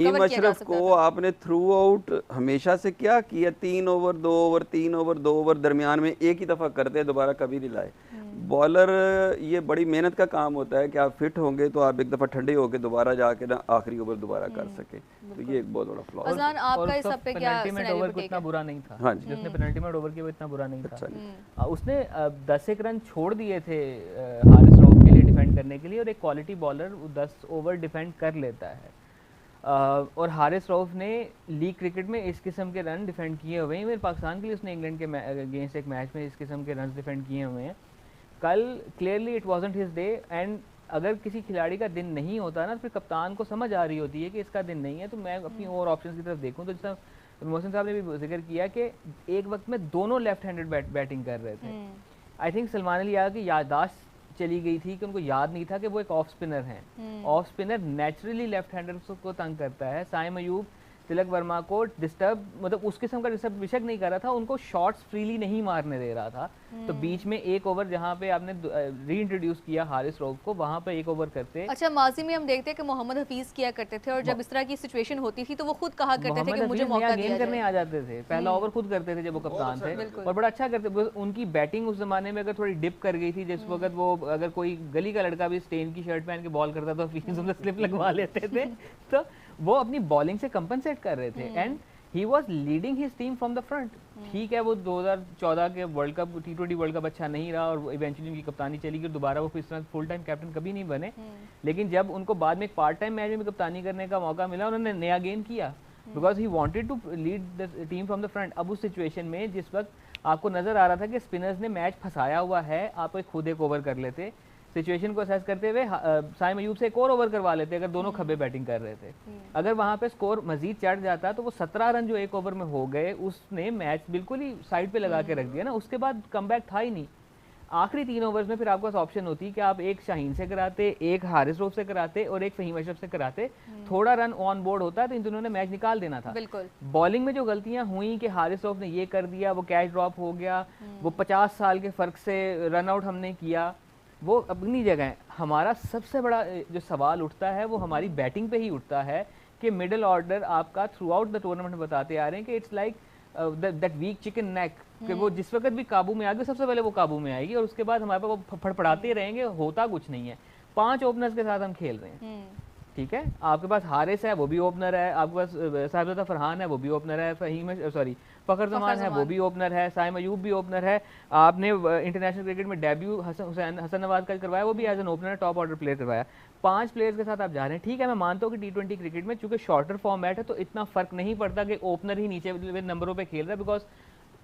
Naeem cover किया जा अशरफ सकता को था। आपने थ्रू आउट हमेशा से क्या किया, 3 ओवर 2 ओवर 3 ओवर 2 ओवर दरमियान में एक ही दफ़ा करते हैं, दोबारा कभी नहीं लाए बॉलर। ये बड़ी मेहनत का काम होता है कि आप फिट होंगे तो आप एक दफ़ा ठंडे होकर दोबारा जाके ना आखिरी ओवर दोबारा कर सकें, तो ये एक बहुत बड़ा फ्लॉ है। अजलान, और आपका इस उसका सब पे क्या पेनल्टी में सिनेरियो ओवर पे को टेक इतना है? बुरा नहीं था, हाँ जी, जिसने पेनल्टी में ओवर किया वो इतना बुरा नहीं था। अच्छा नहीं। उसने 10 एक रन छोड़ दिए थे हारिस रऊफ के लिए डिफेंड करने के लिए, और एक क्वालिटी बॉलर 10 ओवर डिफेंड कर लेता है। और हारिस रऊफ ने लीग क्रिकेट में इस किस्म के रन डिफेंड किए हुए हैं। मेरे पाकिस्तान के लिए उसने इंग्लैंड के अगेंस्ट एक मैच में इस किस्म के रन डिफेंड किए हुए हैं। कल clearly it wasn't his day, and अगर किसी खिलाड़ी का दिन नहीं होता ना, तो फिर कप्तान को समझ आ रही होती है कि इसका दिन नहीं है, तो मैं अपनी और ऑप्शंस की तरफ देखूं। तो जैसा मोहसिन साहब ने भी जिक्र किया कि एक वक्त में दोनों लेफ्ट हैंडेड बैटिंग कर रहे थे। आई थिंक सलमान अली की याददाश्त चली गई थी कि उनको याद नहीं था कि वो एक ऑफ स्पिनर हैं। Off spinner naturally left handers को तंग करता है। साइम अयूब तिलक वर्मा को डिस्टर्ब, मतलब उस किस्म का डिस्टर्ब बेशक नहीं कर रहा था, उनको शॉट्स फ्रीली नहीं मारने दे रहा था। तो बीच में एक ओवर जहाँ पे आपने री इंट्रोड्यूस किया हारिस रऊफ को, वहाँ पे एक ओवर करते। अच्छा, माजी में हम देखते हैं कि मोहम्मद हफीज किया करते थे, और जब इस तरह की सिचुएशन होती थी तो वो खुद कहा करते थे कि मुझे मौका दिया करने जाए। आ जाते थे, पहला ओवर खुद करते थे जब वो कप्तान थे, और बड़ा अच्छा करते। उनकी बैटिंग उस जमाने में अगर थोड़ी डिप कर गई थी, जिस वक्त वो अगर कोई गली का लड़का भी स्टेन की शर्ट पहन के बॉल करता तो हफीज उनसे स्लिप लगवा लेते थे। तो वो अपनी बॉलिंग से कंपनसेट कर रहे थे, and he was leading his team from the front. ठीक है, वो 2014 के world cup T20 world cup अच्छा नहीं रहा, और इवेंचुअली उनकी कप्तानी चली गई, दोबारा वो इस तरह फुल टाइम कैप्टन कभी नहीं बने। लेकिन जब उनको बाद में एक पार्ट टाइम मैच में भी कप्तानी करने का मौका मिला, उन्होंने नया गेन किया, because he wanted to lead the team from the front. अब उस सिचुएशन में जिस वक्त आपको नजर आ रहा था कि स्पिनर्स ने मैच फंसाया हुआ है, आप एक खुद एक ओवर कर लेते, सिचुएशन को असेस करते हुए साइम अयूब से एक और ओवर करवा लेते अगर दोनों खब्बे बैटिंग कर रहे थे। अगर वहां पे स्कोर मजीद चढ़ जाता तो वो 17 रन जो एक ओवर में हो गए, उसने मैच बिल्कुल ही साइड पे लगा के रख दिया ना। उसके बाद कमबैक था ही नहीं। आखिरी 3 ओवर्स में फिर आपके पास ऑप्शन होती कि आप एक शाहीन से कराते, एक हारिस रऊफ से कराते और एक फहीम अशरफ से कराते, थोड़ा रन ऑन बोर्ड होता तो इन दोनों ने मैच निकाल देना था। बिल्कुल। बॉलिंग में जो गलतियां हुई कि हारिस रऊफ ने ये कर दिया, वो कैच ड्रॉप हो गया, वो 50 साल के फर्क से रन आउट हमने किया, वो अपनी जगह है। हमारा सबसे बड़ा जो सवाल उठता है वो हमारी बैटिंग पे ही उठता है कि मिडिल ऑर्डर आपका थ्रू आउट द टूर्नामेंट में बताते आ रहे हैं कि it's like that weak chicken neck, कि वो जिस वक्त भी काबू में आ गई सबसे पहले वो काबू में आएगी, और उसके बाद हमारे पास वो फड़फड़ाते रहेंगे, होता कुछ नहीं है। 5 ओपनर्स के साथ हम खेल रहे हैं, ठीक है। आपके पास हारिस है, वो भी ओपनर है, आपके पास साहिबजादा फरहान है, वो भी ओपनर है, फ़खर जमान है, वो भी ओपनर है, साइम अयूब भी ओपनर है। आपने इंटरनेशनल क्रिकेट में डेब्यू हसन नवाज का करवाया, वो भी as an opener top order player करवाया। 5 प्लेयर्स के साथ आप जा रहे हैं, ठीक है। मैं मानता हूँ कि T20 क्रिकेट में चूंकि शॉर्टर फॉर्मेट है तो इतना फर्क नहीं पड़ता कि ओपनर ही नीचे नंबरों पर खेल रहा है, बिकॉज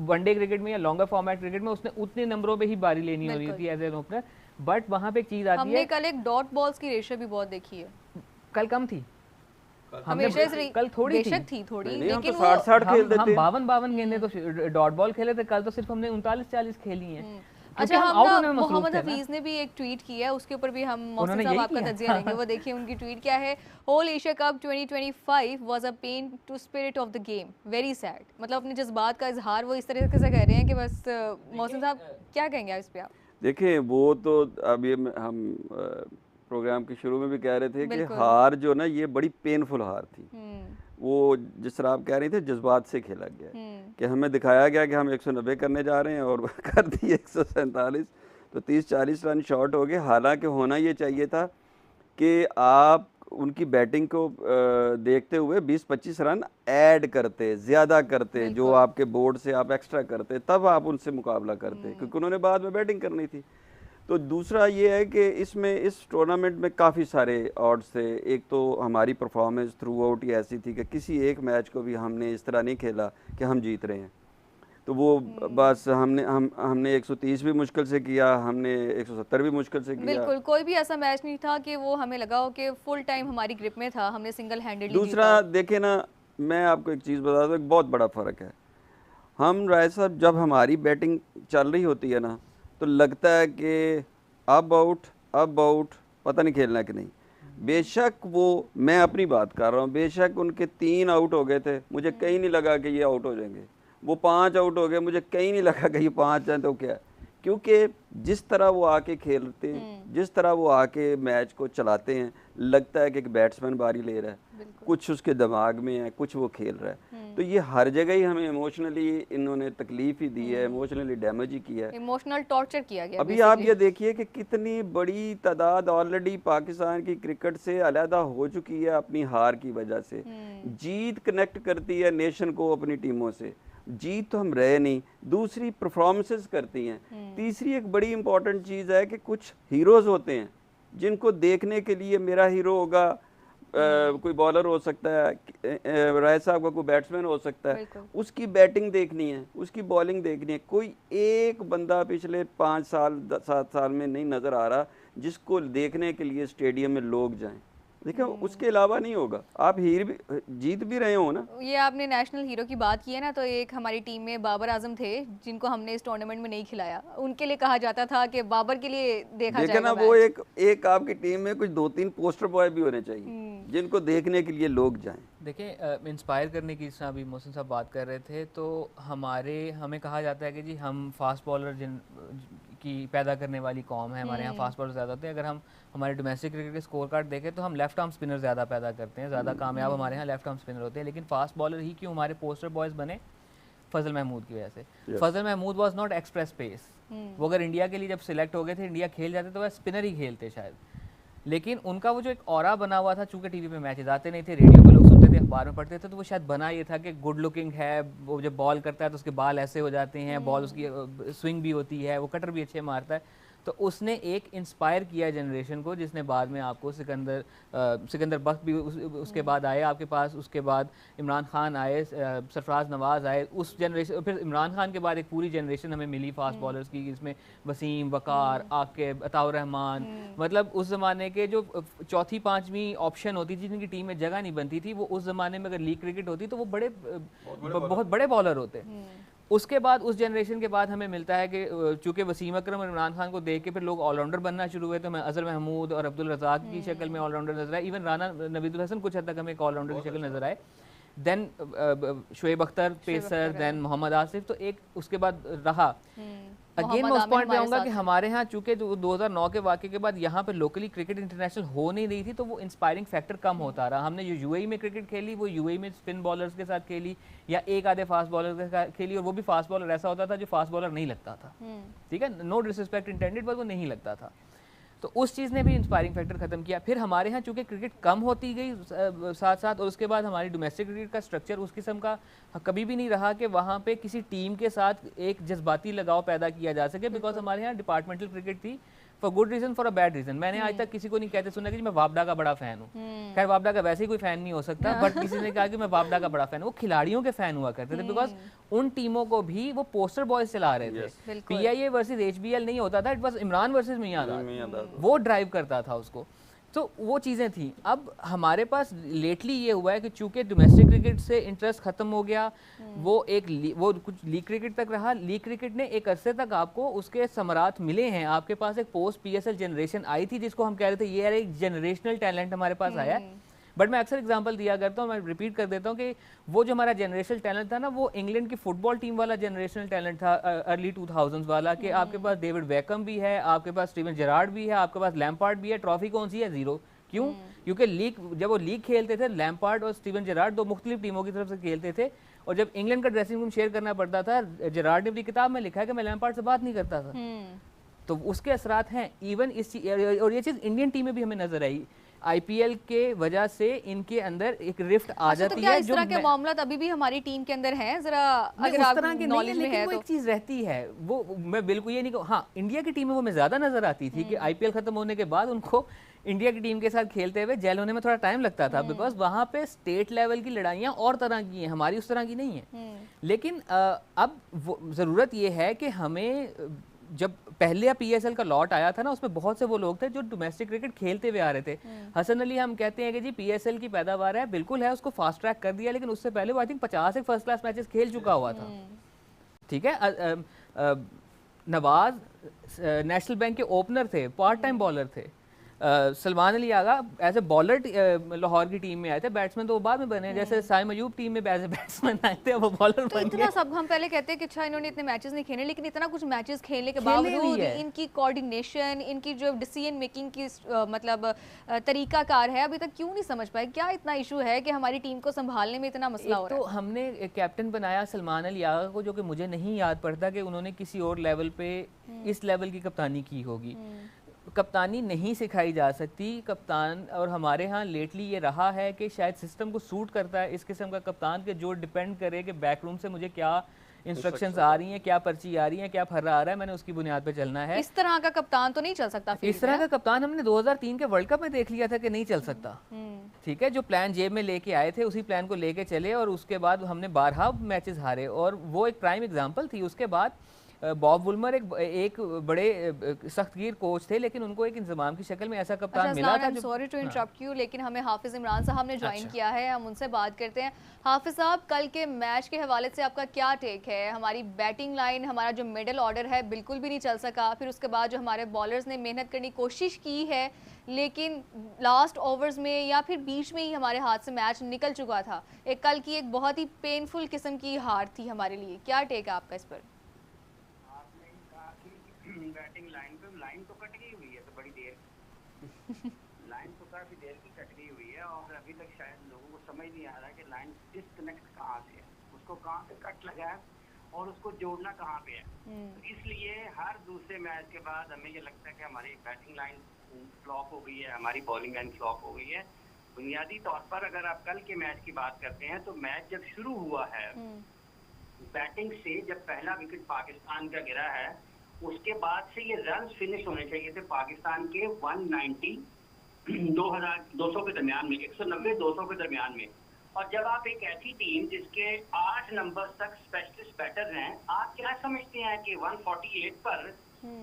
वनडे क्रिकेट में या लॉन्गर फॉर्मेट क्रिकेट में उसने उतने नंबरों पे ही बारी लेनी हो रही थी एज एन ओपनर। बट वहां पे एक चीज आती है, हमने कल एक डॉट बॉल्स की रेशो भी बहुत देखी है, कल कम थी, हमेशा कल थोड़ी बेशक थी थोड़ी, लेकिन तो 60-60 खेल देते हम 52 गेंदें तो डॉट बॉल खेले थे, कल तो सिर्फ हमने 39-40 खेली हैं। अच्छा, हम मोहम्मद हफीज ने भी एक ट्वीट किया है, उसके ऊपर भी हम मोहसिन साहब आपका तज्जिया लेंगे। वो देखिए उनकी ट्वीट क्या है। Whole Asia cup 2025 was a pain to spirit of the game, very sad. मतलब अपने जज्बात का इजहार वो इस तरीके से कह रहे हैं कि बस मोहसिन साहब क्या कहेंगे इस पे आप? देखिए, वो तो अभी हम प्रोग्राम के शुरू में भी कह रहे थे कि हार जो ना ये बड़ी पेनफुल हार थी। वो जिस तरह आप कह रही थे जज्बात से खेला गया कि हमें दिखाया गया कि हम 190 करने जा रहे हैं और कर दिए 147, तो 30-40 रन शॉर्ट हो गए। हालांकि होना ये चाहिए था कि आप उनकी बैटिंग को देखते हुए 20-25 रन ऐड करते, ज़्यादा करते, जो आपके बोर्ड से आप एक्स्ट्रा करते, तब आप उनसे मुकाबला करते, क्योंकि उन्होंने बाद में बैटिंग करनी थी। तो दूसरा ये है कि इसमें इस टूर्नामेंट में काफ़ी सारे ऑड्स थे। एक तो हमारी परफॉर्मेंस थ्रू आउट ही ऐसी थी कि किसी एक मैच को भी हमने इस तरह नहीं खेला कि हम जीत रहे हैं। तो वो बस हमने 130 भी मुश्किल से किया, हमने 170 भी मुश्किल से किया। बिल्कुल, कोई भी ऐसा मैच नहीं था कि वो हमें लगा हो कि फुल टाइम हमारी ग्रिप में था, हमने सिंगल हैंडेडली। दूसरा देखे ना, मैं आपको एक चीज़ बता दूँ, एक बहुत बड़ा फ़र्क है। हम राय साहब जब हमारी बैटिंग चल रही होती है ना, तो लगता है कि अब आउट पता नहीं खेलना कि नहीं। बेशक वो, मैं अपनी बात कर रहा हूँ, बेशक उनके 3 आउट हो गए थे, मुझे कहीं नहीं लगा कि ये आउट हो जाएंगे। वो 5 आउट हो गए, मुझे कहीं नहीं लगा कि ये 5 हैं, तो क्या क्योंकि जिस तरह वो आके खेलते हैं, जिस तरह वो आके मैच को चलाते हैं, लगता है कि एक बैट्समैन बारी ले रहा है, कुछ उसके दिमाग में है, कुछ वो खेल रहा है। तो ये हर जगह ही हमें इमोशनली इन्होंने तकलीफ ही दी है, इमोशनली डैमेज ही किया है, इमोशनल टॉर्चर किया गया। अभी आप ये देखिए कि कितनी बड़ी तादाद ऑलरेडी पाकिस्तान की क्रिकेट से अलहदा हो चुकी है अपनी हार की वजह से। जीत कनेक्ट करती है नेशन को अपनी टीमों से, जीत तो हम रहे नहीं, दूसरी परफॉर्मेंसेस करती हैं। तीसरी एक बड़ी इंपॉर्टेंट चीज़ है कि कुछ हीरोज़ होते हैं जिनको देखने के लिए मेरा हीरो होगा, कोई बॉलर हो सकता है, राय साहब का कोई बैट्समैन हो सकता है, उसकी बैटिंग देखनी है, उसकी बॉलिंग देखनी है। कोई एक बंदा पिछले 5 साल 7 साल में नहीं नज़र आ रहा जिसको देखने के लिए स्टेडियम में लोग जाएं। देखो उसके अलावा नहीं होगा। आप जीत भी रहे हो ना। ये आपने नेशनल हीरो की बात की है ना, तो एक हमारी टीम में बाबर आजम थे जिनको हमने इस टूर्नामेंट में नहीं खिलाया। उनके लिए कहा जाता था कि बाबर के लिए देखा जाएगा ना। वो एक आपकी टीम में कुछ 2-3 पोस्टर बॉय भी होने चाहिए जिनको देखने के लिए लोग जाएं। देखिए इंस्पायर करने की, जिस अभी मोहसिन साहब बात कर रहे थे, तो हमें कहा जाता है कि जी हम फास्ट बॉलर की पैदा करने वाली कौम है, हमारे यहाँ फास्ट बॉलर ज़्यादा होते हैं। अगर हम हमारे डोमेस्टिक क्रिकेट के स्कोर कार्ड देखें तो हम लेफ्ट आर्म स्पिनर ज़्यादा पैदा करते हैं, ज़्यादा कामयाब हमारे यहाँ लेफ्ट आर्म स्पिनर होते हैं। लेकिन फास्ट बॉलर ही क्यों हमारे पोस्टर बॉयज़ बने? फजल महमूद की वजह से। Fazal Mahmood was not express pace. वो अगर इंडिया के लिए जब सिलेक्ट हो गए थे, इंडिया खेल जाते तो वह स्पिनर ही खेलते शायद, लेकिन उनका वो जो एक ऑरा बना हुआ था, चूँकि टीवी पे मैचेस आते नहीं थे, रेडियो पे लोग सुनते थे, अखबार में पढ़ते थे, तो वो शायद बना ये था कि गुड लुकिंग है, वो जब बॉल करता है तो उसके बाल ऐसे हो जाते हैं, बॉल उसकी स्विंग भी होती है, वो कटर भी अच्छे मारता है। तो उसने एक इंस्पायर किया जनरेशन को, जिसने बाद में आपको सिकंदर बख्त भी उसके बाद आए आपके पास, उसके बाद इमरान खान आए, सरफराज नवाज़ आए, उस जनरेशन, फिर इमरान खान के बाद एक पूरी जनरेशन हमें मिली फास्ट बॉलर्स की, जिसमें वसीम, वकार, आकिब, अताउर रहमान, मतलब उस ज़माने के जो चौथी 5वीं ऑप्शन होती थी जिनकी टीम में जगह नहीं बनती थी, वो उस ज़माने में अगर लीग क्रिकेट होती तो वो बहुत बड़े बॉलर होते। उसके बाद उस जनरेशन के बाद हमें मिलता है कि चूंकि वसीम अकरम और इमरान खान को देख के फिर लोग ऑलराउंडर बनना शुरू हुए, तो मैं अजहर महमूद और अब्दुल रज़ाक की शक्ल में ऑलराउंडर नजर आए, इवन राना नवीदुल हसन कुछ हद तक हमें एक ऑलराउंडर की शक्ल नजर आए, then Shoaib Akhtar pacer, then Mohammad Asif, तो एक उसके बाद रहा। अगेन मैं उस पॉइंट पे आऊँगा कि हमारे यहाँ चूंकि 2009 के वाक़े के बाद यहाँ पे लोकली क्रिकेट इंटरनेशनल हो नहीं रही थी, तो वो इंस्पायरिंग फैक्टर कम होता रहा। हमने जो यूएई में क्रिकेट खेली वो यूएई में स्पिन बॉलर्स के साथ खेली या एक आधे फास्ट बॉलर के साथ खेली, और वो भी फास्ट बॉलर ऐसा होता था जो फास्ट बॉलर नहीं लगता था, ठीक है, नो डिसरिस्पेक्ट इंटेंडेड, बट वो नहीं लगता था। तो उस चीज़ ने भी इंस्पायरिंग फैक्टर ख़त्म किया। फिर हमारे यहाँ चूँकि क्रिकेट कम होती गई साथ साथ, और उसके बाद हमारी डोमेस्टिक क्रिकेट का स्ट्रक्चर उस किस्म का कभी भी नहीं रहा कि वहाँ पे किसी टीम के साथ एक जज्बाती लगाव पैदा किया जा सके, बिकॉज हमारे यहाँ डिपार्टमेंटल क्रिकेट थी, for good reason for a bad reason. मैंने आज तक किसी को नहीं कहते सुना कि मैं वापडा का बड़ा फैन हूँ। खैर वापडा का वैसे ही कोई फैन नहीं हो सकता, बट किसी ने कहा कि मैं वापडा का बड़ा फैन हूँ। वो खिलाड़ियों के फैन हुआ करते थे, बिकॉज उन टीमों को भी वो पोस्टर बॉयज चला रहे थे। पीआईए वर्सेस एचबीएल नहीं होता था, इट वाज इमरान वर्सेस मियां, वो ड्राइव करता था उसको। तो वो चीज़ें थी। अब हमारे पास लेटली ये हुआ है कि चूंकि डोमेस्टिक क्रिकेट से इंटरेस्ट खत्म हो गया, वो कुछ लीग क्रिकेट तक रहा। लीग क्रिकेट ने एक अरसे तक आपको उसके समरात मिले हैं। आपके पास एक पोस्ट पीएसएल जनरेशन आई थी जिसको हम कह रहे थे ये यार एक जनरेशनल टैलेंट हमारे पास आया है। बट मैं अक्सर एग्जांपल दिया करता हूँ, मैं रिपीट कर देता हूँ कि वो जो हमारा जनरेशनल टैलेंट था ना, वो इंग्लैंड की फुटबॉल टीम वाला जनरेशनल टैलेंट था, अर्ली 2000s वाला, कि आपके पास डेविड बैकम भी है, आपके पास स्टीवन जेरार्ड भी है, आपके पास लैम्पार्ड भी है। ट्रॉफी कौन सी है? जीरो। क्यों? क्योंकि जब वो लीग खेलते थे, लैम्पार्ड और स्टीवन जेरार्ड दो मुख्तलिफ टीमों की तरफ से खेलते थे, और जब इंग्लैंड का ड्रेसिंग रूम शेयर करना पड़ता था, जेरार्ड ने अपनी किताब में लिखा है कि मैं लैम्पार्ड से बात नहीं करता था। तो उसके असरात हैं इवन इस और ये चीज़ इंडियन टीम में भी हमें नजर आई। आईपीएल के वजह से इनके अंदर एक रिफ्ट आ जाती है। इस तरह के मामला अभी भी हमारी टीम के अंदर है, जरा अगर आप नॉलेज में है तो एक चीज रहती है, वो मैं बिल्कुल ये नहीं कहूँ। हाँ, इंडिया की टीम में वो मैं ज्यादा नजर आती थी कि आईपीएल खत्म होने के बाद उनको इंडिया की टीम के साथ खेलते हुए जेल होने में थोड़ा टाइम लगता था, बिकॉज वहाँ पे स्टेट लेवल की लड़ाइयाँ और तरह की हैं, हमारी उस तरह की नहीं है। लेकिन अब जरूरत ये है कि हमें, जब पहले पीएसएल का लॉट आया था ना, उसमें बहुत से वो लोग थे जो डोमेस्टिक क्रिकेट खेलते हुए आ रहे थे। हसन अली हम कहते हैं कि जी पीएसएल की पैदावार है, बिल्कुल है, उसको फास्ट ट्रैक कर दिया, लेकिन उससे पहले वो आई थिंक 50 एक फर्स्ट क्लास मैचेस खेल चुका हुआ था। ठीक है, नवाज नेशनल बैंक के ओपनर थे, पार्ट टाइम बॉलर थे। Salman Ali Agha as a bowler Lahore की टीम में आए थे, बैट्समैन तो वो बाद में बने, जैसे साइम अयूब टीम में एज ए बैट्समैन आए थे, वो बॉलर बन गए। इतना सब हम पहले कहते हैं कि अच्छा इन्होंने इतने मैचेस नहीं खेले, लेकिन इतना कुछ मैचेस खेलने के बावजूद इनकी कोऑर्डिनेशन, इनकी जो डिसीजन मेकिंग की मतलब तरीकाकार है, अभी तक क्यों नहीं समझ पाए? क्या इतना इशू है कि हमारी टीम को संभालने में इतना मसला हो रहा है? तो हमने कैप्टन बनाया सलमान अली आगा को, जो कि मुझे नहीं याद पड़ता कि उन्होंने किसी और लेवल पे इस लेवल की कप्तानी की होगी। कप्तानी नहीं सिखाई जा सकती कप्तान, और हमारे यहाँ लेटली ये रहा है कि शायद सिस्टम को सूट करता है इस किस्म का कप्तान के जो डिपेंड करे कि बैकरूम से मुझे क्या इंस्ट्रक्शंस आ रही हैं, क्या पर्ची आ रही है, क्या फर्रा आ रहा है, मैंने उसकी बुनियाद पे चलना है। इस तरह का कप्तान तो नहीं चल सकता। इस तरह का कप्तान हमने 2003 के वर्ल्ड कप में देख लिया था कि नहीं चल सकता। ठीक है, जो प्लान जेब में लेके आए थे उसी प्लान को लेके चले, और उसके बाद हमने 12 मैचेस हारे, और वो एक प्राइम एग्जाम्पल थी। उसके बाद बॉब वुलमर एक बड़े सख्तगीर कोच थे, लेकिन उनको एक इंतजाम की शक्ल में ऐसा कप्तान मिला था। सॉरी टू इंटरप्ट यू, लेकिन हमें हाफिज इमरान साहब ने ज्वाइन किया है, हम उनसे बात करते हैं। हाफिज साहब, कल के मैच के हवाले से आपका क्या टेक है? हमारी बैटिंग लाइन, हमारा जो मिडल ऑर्डर है बिल्कुल भी नहीं चल सका, फिर उसके बाद जो हमारे बॉलर्स ने मेहनत करने की कोशिश की है, लेकिन लास्ट ओवर्स में या फिर बीच में ही हमारे हाथ से मैच निकल चुका था। एक कल की एक बहुत ही पेनफुल किस्म की हार थी हमारे लिए, क्या टेक है आपका इस पर? बैटिंग लाइन तो कट गई हुई है, तो बड़ी देर लाइन तो काफी देर की कट गई हुई है, और अभी तक शायद लोगों को समझ नहीं आ रहा है कि लाइन डिस्कनेक्ट कहाँ से है, उसको कहाँ से कट लगा है और उसको जोड़ना कहाँ पे है। तो इसलिए हर दूसरे मैच के बाद हमें ये लगता है कि हमारी बैटिंग लाइन फ्लॉप हो गई है, हमारी बॉलिंग लाइन फ्लॉप हो गई है। बुनियादी तौर पर अगर आप कल के मैच की बात करते हैं, तो मैच जब शुरू हुआ है बैटिंग से, जब पहला विकेट पाकिस्तान का गिरा है, उसके बाद से ये रन फिनिश होने चाहिए थे पाकिस्तान के 190 200 के दरमियान में, 190-200 के दरमियान में। और जब आप एक ऐसी टीम जिसके 8 नंबर तक स्पेशलिस्ट बैटर हैं, आप क्या समझते हैं कि 148 पर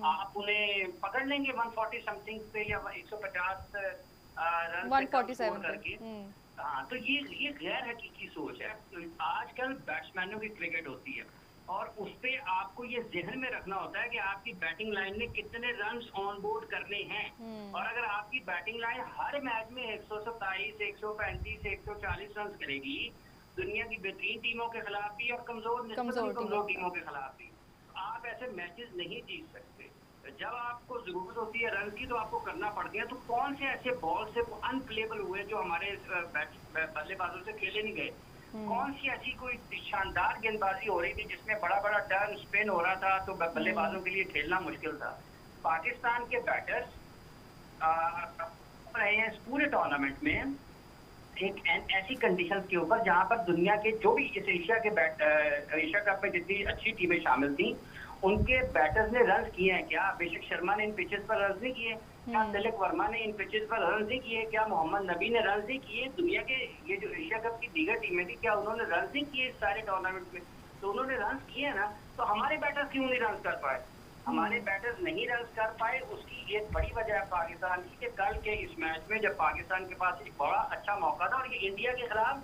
आप उन्हें पकड़ लेंगे 140 समथिंग पे या 150 रन 147 करके? हाँ, तो ये गैर हकीकी सोच है। तो आजकल बैट्समैनों की क्रिकेट होती है, और उस पे आपको ये जहन में रखना होता है कि आपकी बैटिंग लाइन ने कितने रन्स ऑन बोर्ड करने हैं। और अगर आपकी बैटिंग लाइन हर मैच में 127, 135, 140 रन करेगी, दुनिया की बेहतरीन टीमों के खिलाफ भी और कमजोर टीमों के खिलाफ भी, आप ऐसे मैचेस नहीं जीत सकते। जब आपको जरूरत होती है रन की, तो आपको करना पड़ती है। तो कौन से ऐसे बॉल से अनप्लेबल हुए जो हमारे बल्लेबाजों से खेले नहीं गए? कौन सी ऐसी कोई शानदार गेंदबाजी हो रही थी जिसमें बड़ा बड़ा टर्न स्पिन हो रहा था, तो बल्लेबाजों के लिए खेलना मुश्किल था? पाकिस्तान के बैटर्स रहे हैं इस पूरे टूर्नामेंट में एक ऐसी कंडीशंस के ऊपर जहां पर दुनिया के जो भी इस एशिया कप में जितनी अच्छी टीमें शामिल थी, उनके बैटर्स ने रन किए हैं क्या? अभिषेक शर्मा ने इन पिचेस पर रन नहीं किए क्या? तिलक वर्मा ने इन पिचेस पर रन नहीं किए क्या? मोहम्मद नबी ने रन नहीं किए? दुनिया के ये जो एशिया कप की दीगर टीमें थी, क्या उन्होंने रन नहीं किए इस सारे टूर्नामेंट में? तो उन्होंने रन किए ना, तो हमारे बैटर्स क्यों नहीं रन कर पाए? हमारे बैटर्स नहीं रन कर पाए, उसकी एक बड़ी वजह है पाकिस्तान की, कि कल के इस मैच में जब पाकिस्तान के पास एक बड़ा अच्छा मौका था, और ये इंडिया के खिलाफ